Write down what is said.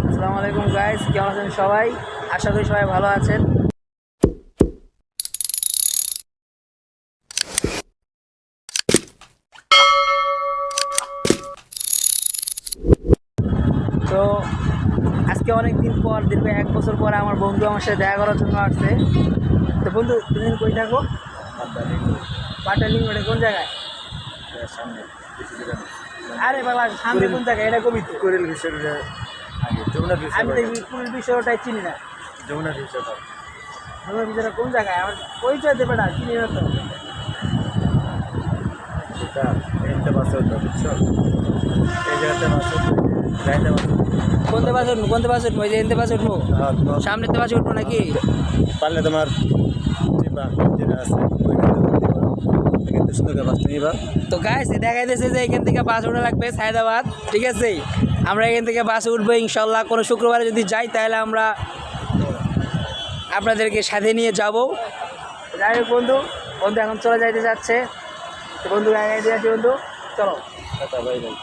আসসালামু আলাইকুম গাইস, কেমন আছেন সবাই? আশা করি সবাই ভালো আছেন। তো আজকে অনেক দিন পর, দীর্ঘ 1 বছর পর আমার বন্ধু আমার সাথে দেখা করার জন্য আসছে। তো বন্ধু, তুমি কই থাকো? পাটালিং মানে কোন জায়গায়? আরে বাবা, সামনে কোন জায়গায় এটা কবি তো। কোরেল ফিশারিটা আগে আমি তো পুরো বিষয়টাই চিনি না। যমুনা ফিশার আমার বিষয়টা কোন জায়গায় আমার পরিচয় দেবে না, চিনি না তো। সেটা একটা বাসে হতো বুঝছো, এই জায়গাতে বাসে রাইতে বাসে কোনতে বাসে উঠবো? কোনতে বাসে উঠবো? এই যে এনতে বাসে উঠবো? সামনেতে বাসে উঠবো নাকি? পারলে তোমার চিপা যেটা আছে কিন্তু সুন্দর বাস নিবা। তো গাইস দেখাইতেছে যে এখান থেকে বাস উঠা লাগবে সায়দাবাদ, ঠিক আছে? আমরা এখান থেকে বাসে উঠবো ইনশাল্লাহ। কোনো শুক্রবারে যদি যাই তাহলে আমরা আপনাদেরকে সাথে নিয়ে যাব। যাই হোক বন্ধু, বন্ধু এখন চলে যাইতে যাচ্ছে। তো বন্ধু গায়ে যাচ্ছি বন্ধু, চলো। Tata bye bye.